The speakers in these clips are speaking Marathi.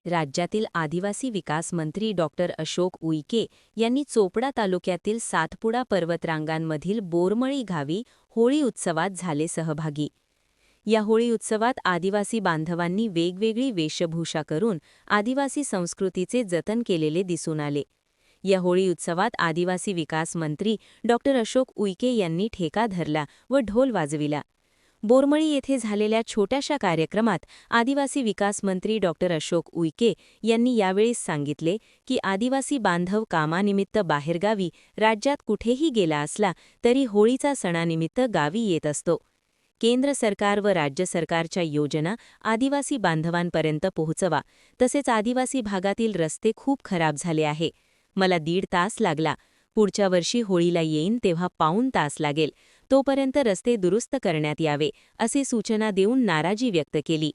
राज्यातील आदिवासी विकास मंत्री डॉक्टर अशोक उईके यांनी चोपडा तालुक्यातील सातपुडा पर्वतरांगांमधील बोरमळी गावी होळी उत्सवात झाले सहभागी। या होळी उत्सवात आदिवासी बांधवांनी वेगवेगळी वेशभूषा करून आदिवासी संस्कृतीचे जतन केलेले दिसून आले। या होळी उत्सवात आदिवासी विकास मंत्री डॉक्टर अशोक उईके यांनी ठेका धरला व ढोल वाजविला। बोरमळी येथे झालेल्या छोट्याशा कार्यक्रमात आदिवासी विकास मंत्री डॉक्टर अशोक उईके यांनी यावेळी सांगितले की आदिवासी बांधव कामानिमित्त बाहेरगावी राज्यात कुठेही गेला असला तरी होळीचा सणानिमित्त गावी येत असतो। केंद्र सरकार व राज्य सरकारच्या योजना आदिवासी बांधवांपर्यंत पोहोचवा, तसेच आदिवासी भागातील रस्ते खूप खराब झाले आहे। मला 1.5 तास लागला, पुढच्या वर्षी होळीला येईन तेव्हा पाऊण तास लागेल, तोपर्यंत रस्ते दुरुस्त करण्यात यावे असे सूचना देऊन नाराजी व्यक्त केली।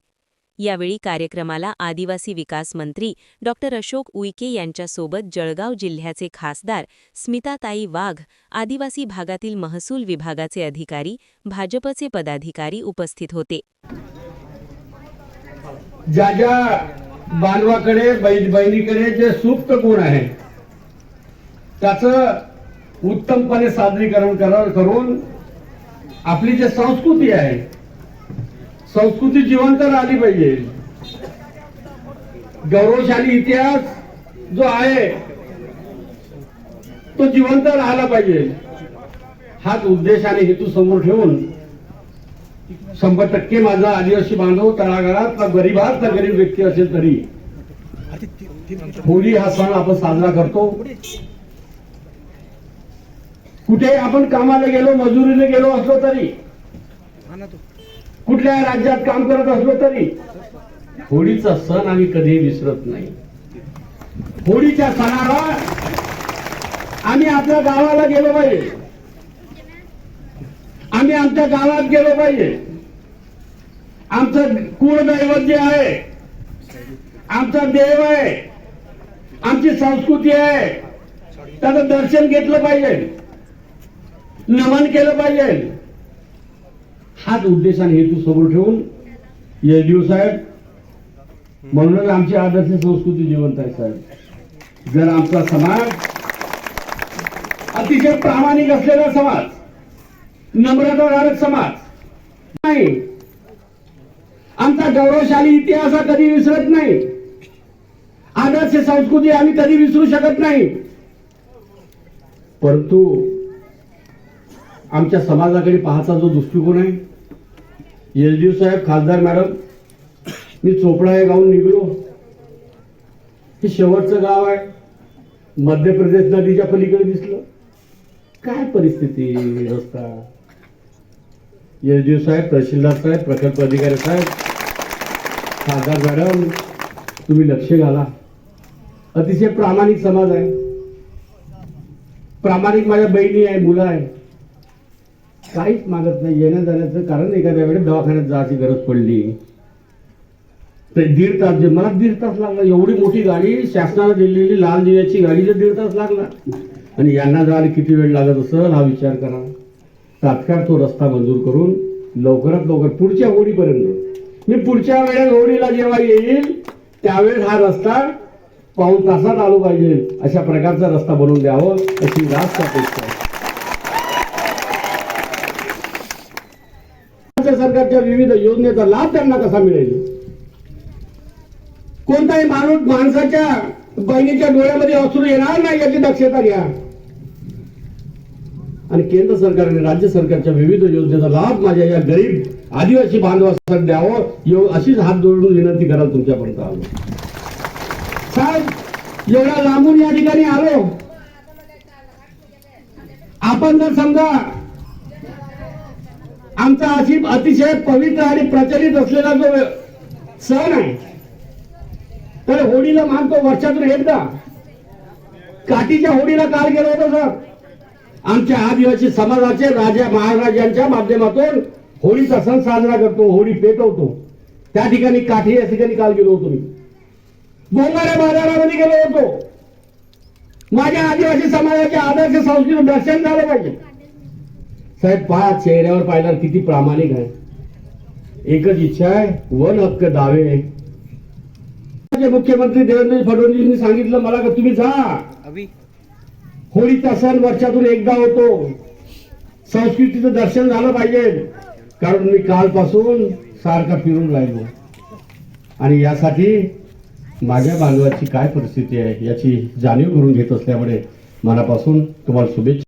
यावेळी कार्यक्रमाला आदिवासी विकास मंत्री डॉक्टर अशोक उईके यांच्यासोबत जळगाव जिल्ह्याचे खासदार स्मिताताई वाघ, आदिवासी भागातील महसूल विभागाचे अधिकारी, भाजपचे पदाधिकारी उपस्थित होते। ज्या ज्या बांधवाकडे बहिणीकडे जे सुप्त गुण आहे त्याचं उत्तमपणे सादरीकरण करून आपली जी संस्कृती आहे, संस्कृती जिवंत राहिली पाहिजे। गौरवशाली इतिहास जो आहे तो जिवंत राहिला पाहिजे, हाच उद्देश आणि हेतू समोर ठेवून 100% माझा आदिवासी बांधव तळागाळातला गरीबातला गरीब व्यक्ती असेल तरी होळी हा सण आपण साजरा करतो। कुठे आपण कामाला गेलो, मजुरीला गेलो असलो तरी, कुठल्या राज्यात काम करत असलो तरी होळीचा सण आम्ही कधीही विसरत नाही। होळीच्या सणाला आम्ही आपल्या गावाला गेलो पाहिजे, आम्ही आमच्या गावात गेलो पाहिजे। आमचं कुळदैवत जे आहे, आमचा देव आहे, आमची संस्कृती आहे, त्याचं दर्शन घेतलं पाहिजे, नमन केलं पाहिजे। हाच उद्देश आणि हेतू समोर ठेवून येडीव साहेब, म्हणूनच आमची आदर्श संस्कृती जिवंत आहे साहेब। जर आमचा समाज अतिशय प्रामाणिक असलेला समाज, नम्रताधारक समाज नाही, आमचा गौरवशाली इतिहास हा कधी विसरत नाही, आदर्श संस्कृती आम्ही कधी विसरू शकत नाही। परंतु आमच्या समाजाकडे पाहता जो दृष्टिकोन आहे, येलजीव साहेब, खासदार मॅडम, मी चोपडा हे गावून निघलो, हे शेवटचं गाव आहे, मध्य प्रदेश नदीच्या पलीकडे दिसलं, काय परिस्थिती रस्ता। येलजीव साहेब, तहसीलदार साहेब, प्रकल्प अधिकारी साहेब, खासदार मॅडम, तुम्ही लक्ष घाला। अतिशय प्रामाणिक समाज आहे, प्रामाणिक माझ्या बहिणी आहे, मुलं आहे, काहीच मागत नाही येण्या जाण्याचं। कारण एखाद्या वेळेस दवाखान्यात जायची गरज पडली तर 1.5 तास, मला 1.5 तास लागला। एवढी मोठी गाडी, शासनाने दिलेली लाल दिव्याची गाडी, 1.5 तास लागला, आणि यांना जायला किती वेळ लागत असेल हा विचार करा। तात्काळ तो रस्ता मंजूर करून लवकरात लवकर पुढच्या होळीपर्यंत, मी पुढच्या वेळेस होळीला जेव्हा येईल त्यावेळेस हा रस्ता पाऊण तासात आलो पाहिजे, अशा प्रकारचा रस्ता बनवून द्यावं अशी रास्त अपेक्षा आहे। सरकारच्या विविध योजनेचा लाभ त्यांना कसा मिळेल, कोणताही माणूस माणसाच्या बहिणीच्या डोळ्यामध्ये अश्रू येणार नाही याची दक्षता घ्या। आणि केंद्र सरकार आणि राज्य सरकारच्या विविध योजनेचा लाभ माझ्या या गरीब आदिवासी बांधवांसाठी द्यावं अशीच हात जोडून विनंती कराल तुमच्यापर्यंत आलो। साहेब, एवढ्या लांबून या ठिकाणी आलो, आपण जर समजा आमचा अतिशय पवित्र आणि प्रचलित असलेला जो सण आहे, तर होळीला मानतो वर्षातून एकदा। काठीच्या होळीला काल गेलो होतो सर, आमच्या आदिवासी समाजाचे राजा महाराजांच्या माध्यमातून होळीचा सण साजरा करतो, होळी पेटवतो। त्या ठिकाणी काठी या ठिकाणी काल गेलो होतो, मी गोंगाऱ्या बाजारामध्ये गेलो होतो। माझ्या आदिवासी समाजाच्या आदर्श संस्कृतीचं दर्शन झालं पाहिजे। साहेब, पहा चेहऱ्यावर पाहिल्यावर किती प्रामाणिक आहे। एकच इच्छा आहे, वन हक्क दावे मुख्यमंत्री देवेंद्र फडणवीसांनी सांगितलं मला का तुम्ही जा, होळीचा सण वर्षातून एकदा होतो, संस्कृतीचं दर्शन झालं पाहिजे. कारण मी कालपासून सारखा फिरून राहिलो आणि यासाठी माझ्या बांधवाची काय परिस्थिती आहे याची जाणीव करून घेत असल्यामुळे मनापासून तुम्हाला शुभेच्छा.